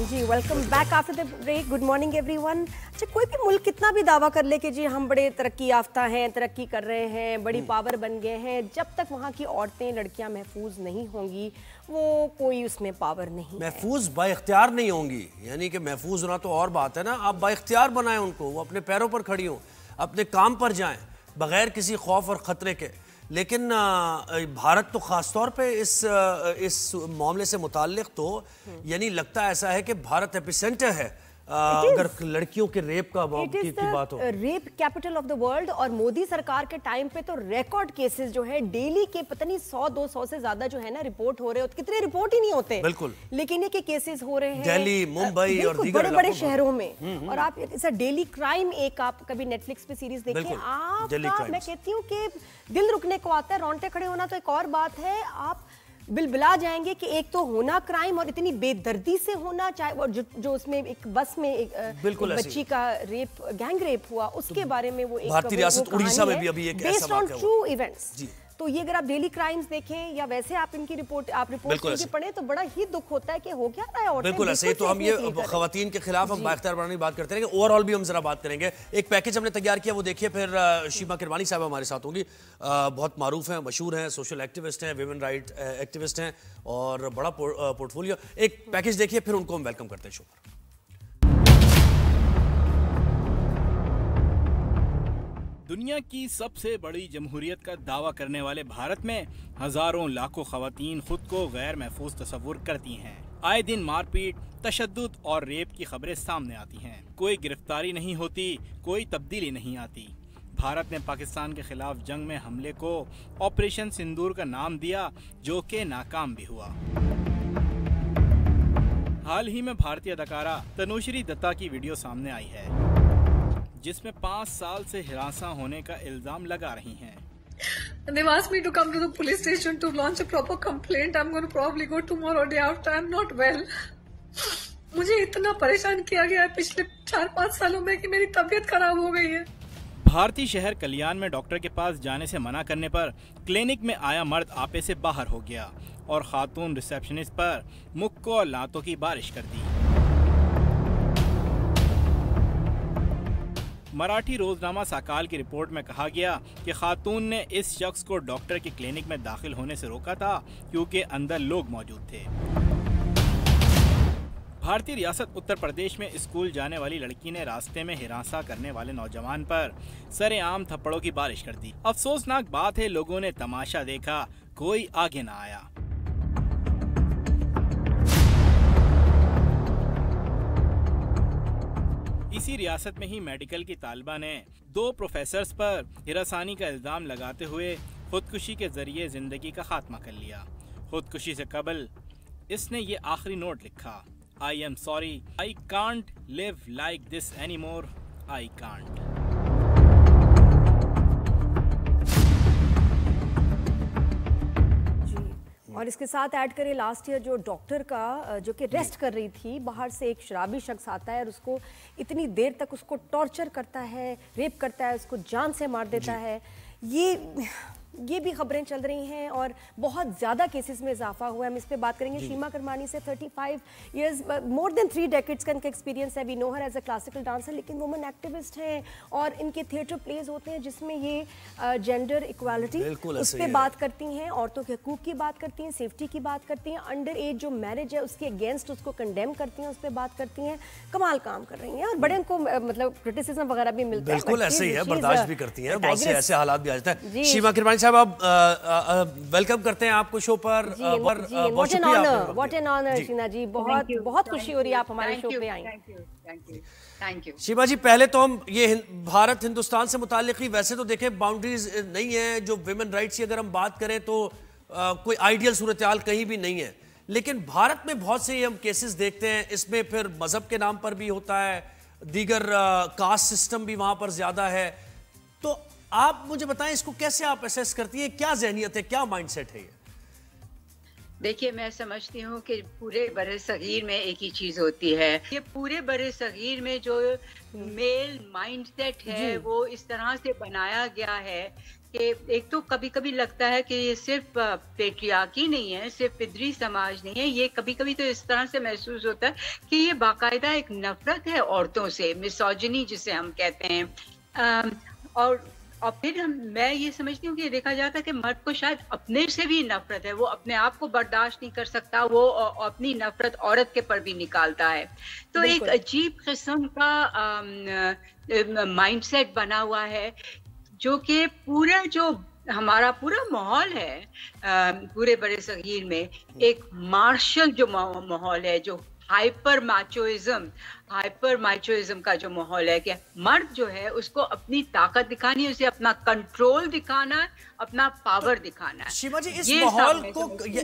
Ji welcome back after the break. Good morning everyone. अच्छा, कोई भी मुल्क कितना भी दावा कर ले कि जी हम बड़े तरक्की याफ्ता हैं, तरक्की कर रहे हैं, बड़ी पावर बन गए हैं, जब तक वहाँ की औरतें लड़कियाँ महफूज नहीं होंगी वो कोई उसमें पावर नहीं महफूज बाइख्तियार नहीं होंगी। यानी कि महफूज होना तो और बात है ना, आप बाइख्तियार बनाएं उनको, वो अपने पैरों पर खड़ी हों, अपने काम पर जाएं बगैर किसी खौफ और ख़तरे के। लेकिन भारत तो ख़ास तौर पे इस मामले से मुताल्लिक़ तो यानी लगता ऐसा है कि भारत एपिसेंटर है अगर लड़कियों के रेप की बात हो। Rape capital of the world. और मोदी सरकार के टाइम पे तो रिकॉर्ड केसेस जो है डेली के पता नहीं 100-200 से ज्यादा जो है ना रिपोर्ट हो रहे होते, कितने रिपोर्ट ही नहीं होते बिल्कुल, लेकिन ये के केसेस हो रहे हैं दिल्ली, मुंबई और दीगर बड़े बड़े शहरों में। और आप ऐसा डेली क्राइम, एक आप कभी नेटफ्लिक्स पे सीरीज देखिए, आप मैं कहती हूँ कि दिल रुकने को आता है, रोंगटे खड़े होना तो एक और बात है, आप बिलबिला जाएंगे कि एक तो होना क्राइम और इतनी बेदर्दी से होना, चाहे वो जो उसमें एक बस में एक बच्ची का रेप, गैंग रेप हुआ, उसके बारे में वो एक भारतीय रियासत उड़ीसा में भी अभी एक ऐसा वाक़या हुआ बेस्ड ऑन ट्रू इवेंट्स। तो ये अगर आप डेली क्राइम्स देखें या वैसे आप इनकी रिपोर्ट की पढ़ें तो बड़ा ही दुख होता है कि हो क्या रहा है। बिल्कुल ऐसे ही। तो हम ये खवातीन के खिलाफ हम बाइख्तियार बनाने की बात करते हैं, ओवरऑल भी हम जरा बात करेंगे। एक पैकेज हमने तैयार किया, वो देखिए, फिर शीमा किरवानी साहब हमारे साथ होंगी। बहुत मारूफ हैं, मशहूर हैं, सोशल एक्टिविस्ट हैं, विमेन राइट एक्टिविस्ट हैं और बड़ा पोर्टफोलियो। एक पैकेज देखिए, फिर उनको हम वेलकम करते हैं शो पर। दुनिया की सबसे बड़ी जमहूरियत का दावा करने वाले भारत में हजारों लाखों खवातीन खुद को गैर महफूज तस्वुर करती हैं। आए दिन मारपीट, तशद्दुद और रेप की खबरें सामने आती हैं। कोई गिरफ्तारी नहीं होती, कोई तब्दीली नहीं आती। भारत ने पाकिस्तान के खिलाफ जंग में हमले को ऑपरेशन सिंदूर का नाम दिया, जो कि नाकाम भी हुआ। हाल ही में भारतीय अदाकारा तनुश्री दत्ता की वीडियो सामने आई है जिसमें 5 साल से हिरासा होने का इल्जाम लगा रही हैं। They've asked me to come to the police station to launch a proper complaint. I'm going to probably go tomorrow day after. I'm not well. मुझे इतना परेशान किया गया है पिछले 4-5 सालों में कि मेरी तबीयत खराब हो गई है। भारतीय शहर कल्याण में डॉक्टर के पास जाने से मना करने पर क्लिनिक में आया मर्द आपे से बाहर हो गया और खातून रिसेप्शनिस्ट पर मुक्कों और लातों की बारिश कर दी। मराठी रोजनामा साकाल की रिपोर्ट में कहा गया कि खातून ने इस शख्स को डॉक्टर की क्लिनिक में दाखिल होने से रोका था क्योंकि अंदर लोग मौजूद थे। भारतीय रियासत उत्तर प्रदेश में स्कूल जाने वाली लड़की ने रास्ते में हिरासा करने वाले नौजवान पर सरेआम थप्पड़ों की बारिश कर दी। अफसोसनाक बात है, लोगों ने तमाशा देखा, कोई आगे न आया। इसी रियासत में ही मेडिकल की तालिबा ने 2 प्रोफेसर्स पर हिरासानी का इल्जाम लगाते हुए खुदकुशी के जरिए जिंदगी का खात्मा कर लिया। खुदकुशी से कबल इसने ये आखिरी नोट लिखा, I am sorry, I can't live like this any more, I can't. और इसके साथ ऐड करें लास्ट ईयर जो डॉक्टर का जो कि रेस्ट कर रही थी, बाहर से एक शराबी शख्स आता है और उसको इतनी देर तक उसको टॉर्चर करता है, रेप करता है, उसको जान से मार देता है। ये भी खबरें चल रही हैं और बहुत ज़्यादा केसेस में इजाफा हुआ है। हम इस पे बात करेंगे शीमा किरवानी से। 35 इयर्स, मोर देन 3 डेकेड्स का इनका एक्सपीरियंस है। We know her as a classical dancer, लेकिन वुमेन एक्टिविस्ट हैं और इनके थिएटर प्लेज होते हैं जिसमें ये जेंडर इक्वालिटी उस पर बात करती हैं, औरतों के हकूक़ की बात करती हैं, सेफ्टी की बात करती हैं, अंडर एज जो मैरिज है उसके अगेंस्ट उसको कंडेम करती हैं, उस पर बात करती हैं। कमाल काम कर रही हैं और बड़े उनको मतलब क्रिटिसिज्म वगैरह भी मिलता है। बिल्कुल ऐसे ही है, बर्दाश्त भी करती हैं, बहुत से ऐसे हालात भी आ जाते हैं। शीमा किरवानी साहब, आप वेलकम करते हैं आपको शो पर। What an honour Sheena ji, बहुत खुशी हो रही है आप हमारे शो पे आई। थैंक यू शीमा जी, पहले तो हम ये भारत हिंदुस्तान से मुताल्लिक ही वैसे तो देखें बाउंड्रीज नहीं है, जो विमेन राइट्स की अगर हम बात करें तो कोई आइडियल सूरत हाल कहीं भी नहीं है, लेकिन भारत में बहुत से हम केसेस देखते हैं, इसमें फिर मजहब के नाम पर भी होता है, दीगर कास्ट सिस्टम भी वहां पर ज्यादा है। तो आप मुझे बताएं, इसको कैसे आप असेस करती हैं, क्या ज़हनियत है, क्या माइंडसेट है ये? देखिए, मैं समझती हूँ कि पूरे बड़े सगीर में एक ही चीज होती है, ये पूरे बड़े सगीर में जो मेल माइंडसेट है वो इस तरह से बनाया गया है کہ ایک تو کبھی کبھی لگتا ہے کہ یہ صرف پیٹریارکی نہیں ہے، صرف پدری سماج نہیں ہے، یہ کبھی کبھی تو اس طرح سے محسوس ہوتا ہے کہ یہ باقاعدہ ایک نفرت ہے عورتوں سے، مسوجنی جسے ہم کہتے ہیں. اور پھر میں یہ سمجھتی ہوں کہ دیکھا جاتا ہے کہ مرد کو شاید اپنے سے بھی نفرت ہے، وہ اپنے آپ کو برداشت نہیں کر سکتا، وہ اپنی نفرت عورت کے پر بھی نکالتا ہے. تو ایک عجیب قسم کا مائنڈ سیٹ بنا ہوا ہے جو کہ پورا جو ہمارا پورا ماحول ہے پورے برے صغیر میں ایک مارشل جو ماحول ہے، جو ہائپر مائچوازم کا جو ماحول ہے کہ مرد جو ہے اس کو اپنی طاقت دکھانی ہے، اسے اپنا کنٹرول دکھانا ہے، اپنا پاور دکھانا ہے. شیما جی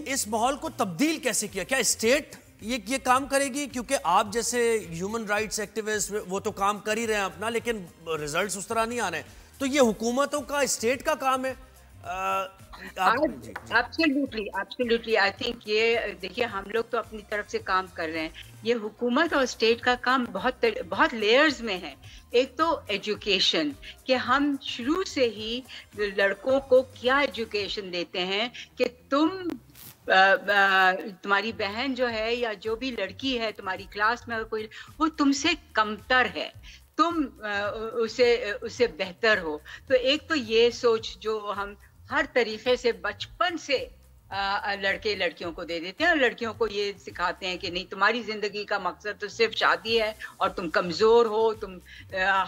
اس ماحول کو تبدیل کیسے کیا؟ کیا اسٹیٹ یہ کام کرے گی؟ کیونکہ آپ جیسے ہیومن رائٹس ایکٹیوسٹ وہ تو کام کر ہی رہے ہیں اپنا، لیکن ریزلٹس اس طرح نہیں آ رہے ہیں. تو یہ حکومتوں کا، اسٹیٹ کا کام ہے. Absolutely. I think یہ دیکھیے ہم لوگ تو اپنی طرف سے کام کر رہے ہیں، یہ حکومت اور اسٹیٹ کا کام بہت لیئرز میں ہے. ایک تو ایجوکیشن، کہ ہم شروع سے ہی لڑکوں کو کیا ایجوکیشن دیتے ہیں کہ تمہاری بہن جو ہے یا جو بھی لڑکی ہے تمہاری کلاس میں اگر کوئی، وہ تم سے کمتر ہے، تم اسے بہتر ہو. تو ایک تو یہ سوچ جو ہم ہر طریقے سے بچپن سے لڑکے لڑکیوں کو دے دیتے ہیں، اور لڑکیوں کو یہ سکھاتے ہیں کہ نہیں، تمہاری زندگی کا مقصد تو صرف شادی ہے اور تم کمزور ہو، تم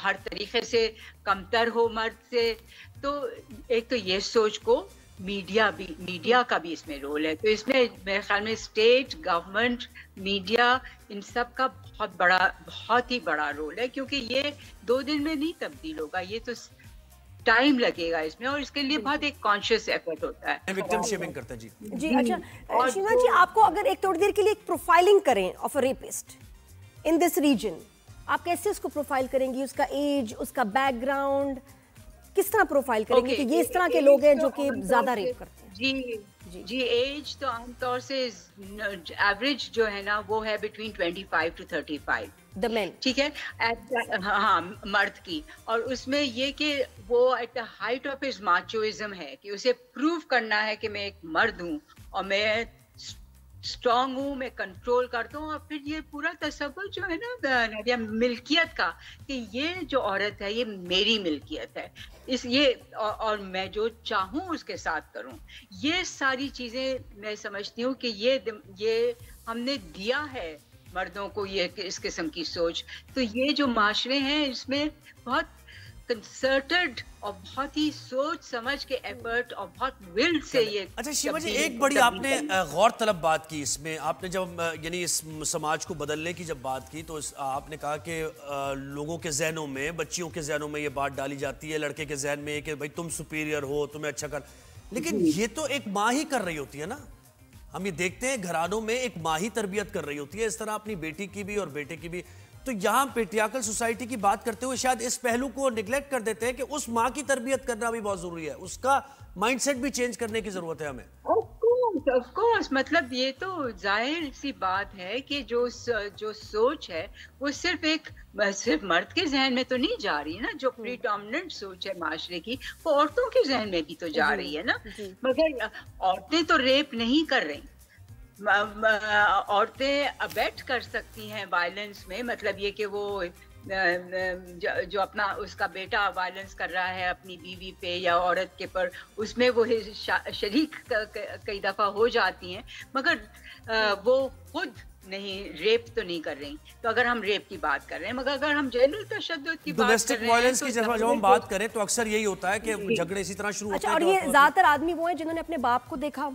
ہر طریقے سے کمتر ہو مرد سے. تو ایک تو یہ سوچ کو میڈیا کا بھی اس میں رول ہے. تو اس میں میرے خیال میں اسٹیٹ، گورنمنٹ، میڈیا، ان سب کا بہت ہی بڑا رول ہے، کیونکہ یہ 2 دن میں نہیں تبدیل ہوگا، یہ تو ٹائم لگے گا اس میں، اور اس کے لیے بہت ایک کانشیس ایفرٹ ہوتا ہے. وکٹم شیپنگ کرتا ہے. جی اچھا شیما جی، آپ کو اگر ایک تھوڑی دیر کے لیے ایک پروفائلنگ کریں of a rapist in this region, آپ کیسے اس کو پروفائل کریں گی؟ اس کا ایج، اس کا بیک گراؤنڈ کس طرح پروفائل کریں گے کہ یہ اس طرح کے لوگ ہیں جو کہ زیادہ ریپ کرتے ہیں؟ جی ایج تو عام طور سے ایوریج جو ہے نا وہ ہے بٹوین 25 to 35. ٹھیک ہے، ہاں مرد کی. اور اس میں یہ کہ وہ at the height of his machoism ہے کہ اسے پروو کرنا ہے کہ میں ایک مرد ہوں اور میں اسٹرانگ ہوں، میں کنٹرول کرتا ہوں. اور پھر یہ پورا تصور جو ہے نا ملکیت کا، کہ یہ جو عورت ہے یہ میری ملکیت ہے، اور میں جو چاہوں اس کے ساتھ کروں. یہ ساری چیزیں میں سمجھتی ہوں کہ یہ ہم نے دیا ہے مردوں کو، یہ اس قسم کی سوچ. تو یہ جو معاشرے ہیں اس میں بہت کنسرٹڈ اور بہت ہی سوچ سمجھ کے ایفرٹ اور بہت ول سے یہ. اچھا شیما جی، ایک بڑی آپ نے غور طلب بات کی اس میں، آپ نے جب یعنی اس سماج کو بدلنے کی جب بات کی تو آپ نے کہا کہ لوگوں کے ذہنوں میں، بچیوں کے ذہنوں میں یہ بات ڈالی جاتی ہے، لڑکے کے ذہن میں کہ بھائی تم سپیریئر ہو، تمہیں اچھا کر. لیکن یہ تو ایک ماں ہی کر رہی ہوتی ہے نا. ہم یہ دیکھتے ہیں گھرانوں میں ایک ماں ہی تربیت کر رہی ہوتی ہے اس طرح اپنی بیٹی کی بھی اور بیٹے کی بھی. تو یہاں پیٹریارکل سوسائٹی کی بات کرتے ہوئے شاید اس پہلو کو نیگلیکٹ کر دیتے ہیں کہ اس ماں کی تربیت کرنا بھی بہت ضروری ہے، اس کا مائنڈ سیٹ بھی چینج کرنے کی ضرورت ہے ہمیں. آف کورس، مطلب یہ تو ظاہر سی بات ہے کہ جو سوچ ہے وہ صرف مرد کے ذہن میں تو نہیں جا رہی ہے نا. جو پریڈومیننٹ سوچ ہے معاشرے کی وہ عورتوں کے ذہن میں بھی تو جا رہی ہے نا. مگر عورتیں تو ریپ نہیں کر رہی، عورتیں ابیٹ کر سکتی ہیں وائلنس میں. مطلب یہ کہ وہ جو اپنا اس کا بیٹا وائلنس کر رہا ہے اپنی بیوی پہ یا عورت کے پر، اس میں وہ شریک کئی دفعہ ہو جاتی ہیں، مگر وہ خود نہیں، ریپ تو نہیں کر رہی. تو اگر ہم ریپ کی بات کر رہے ہیں، مگر اگر ہم جنرل تشدد کی بات کر رہے ہیں، ڈومیسٹک وائلنس کی جب ہم بات کریں تو اکثر یہی ہوتا ہے کہ جھگڑے اسی طرح شروع ہوتے ہیں. اچھا، اور یہ زیادہ تر آدمی وہ ہیں جنہوں نے اپنے باپ کو دیکھا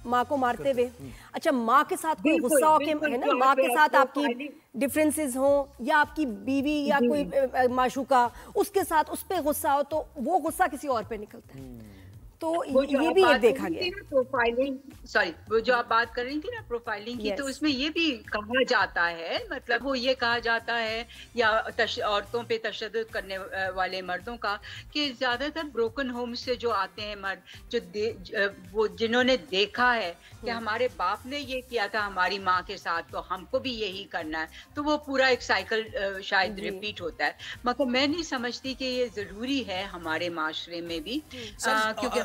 ماں کو مارتے ہوئے. اچھا، ماں کے ساتھ کوئی غصہ ہو کے ہے نا، ماں کے ساتھ آپ کی ڈفرینسز ہوں، یا آپ کی بیوی یا کوئی معشوقہ اس کے ساتھ اس پہ غصہ ہو، تو وہ غصہ کسی اور پہ نکلتا ہے. तो ये भी एक देखा गया। प्रोफाइलिंग, सॉरी, वो जो आप बात कर रही थी ना प्रोफाइलिंग की, तो उसमें ये भी कहा जाता है, मतलब वो ये कहा जाता है या औरतों पे तशद्दुद करने वाले मर्दों का, कि ज्यादातर ब्रोकन होम से जो आते हैं मर्द, जो वो जिन्होंने देखा है कि हमारे बाप ने ये किया था हमारी माँ के साथ, तो हमको भी यही करना है, तो वो पूरा एक साइकिल शायद रिपीट होता है। मगर मैं नहीं समझती कि ये जरूरी है हमारे माशरे में भी, क्योंकि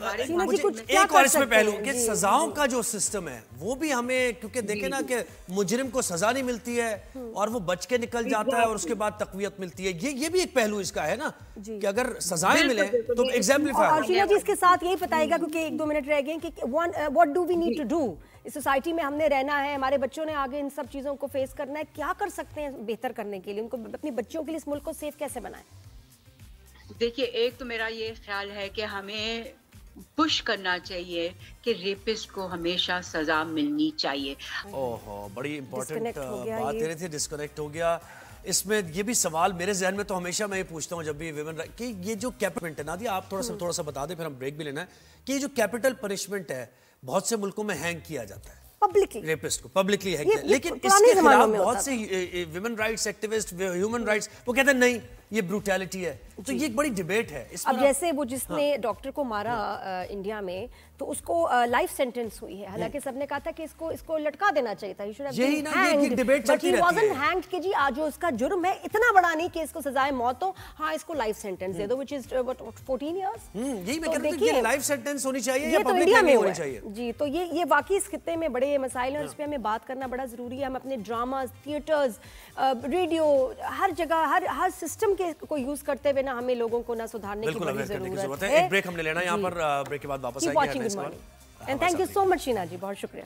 एक और इसमें पहलू कि सजाओं का जो सिस्टम है वो भी हमें, क्योंकि देखे ना कि मुजरिम को सजा नहीं मिलती है और वो बच के निकल जाता है और उसके बाद तकवीयत मिलती है, ये भी एक पहलू इसका है ना, कि अगर सजाएं मिले तो एग्जाम्पलीफाई। शीना जी इसके साथ यही बताएगा, क्योंकि 1-2 मिनट रह गए, कि what do we need to do, इस सोसाइटी में हमने रहना है, हमारे बच्चों ने आगे इन सब चीजों को फेस करना है, क्या कर सकते हैं बेहतर करने के लिए, उनको अपनी बच्चियों के लिए इस मुल्क को सेफ कैसे बनाएं? देखिए, एक तो मेरा ये ख्याल है कि हमें पुश करना चाहिए कि रेपिस्ट को हमेशा सजा मिलनी चाहिए। ओहो, बड़ी इंपॉर्टेंट बात कह रहे थे, डिस्कनेक्ट हो गया। इसमें ये भी सवाल मेरे जहन में तो हमेशा मैं ये पूछता हूँ जब भी विमेन कि ये जो कैपिटल है, नादिया आप थोड़ा सा बता दें, फिर हम ब्रेक भी लेना है, कि ये जो कैपिटल पनिशमेंट है बहुत से मुल्कों में हैंग किया जाता है पब्लिकली, रेपिस्ट को पब्लिकली हैंग किया, लेकिन इसके खिलाफ बहुत से women rights activist, human rights, वो कहते हैं नहीं ये ब्रूटैलिटी है, तो ये एक बड़ी डिबेट है। अब जैसे वो जिसने डॉक्टर को मारा इंडिया में, तो उसको लाइफ सेंटेंस हुई है, हालांकि सबने कहा था कि इसको लटका देना चाहिए था, यही ना ये डिबेट चलती रहती है। हैंग्ड कि जी आज जो उसका जुर्म है इतना बड़ा नहीं कि इसको सजाए मौत हो, हाँ इसको लाइफ सेंटेंस दे दो, व्हिच इज 14 इयर्स। यही मैं कहता हूं कि लाइफ सेंटेंस होनी चाहिए या तो पब्लिक इंडिया में होनी चाहिए जी। तो ये वाकई इस खित्ते में बड़े मसाइल हैं और इस पे हमें बात करना बड़ा जरूरी है। हम अपने ड्रामास, थिएटर्स, रेडियो, हर जगह हर सिस्टम के को यूज करते हुए ना हमें लोगों को ना सुधारने की बड़ी जरूरत है। एक ब्रेक हमने लेना है यहाँ पर, ब्रेक के बाद वापस आएंगे। And thank you so much Sheena ji, बहुत शुक्रिया।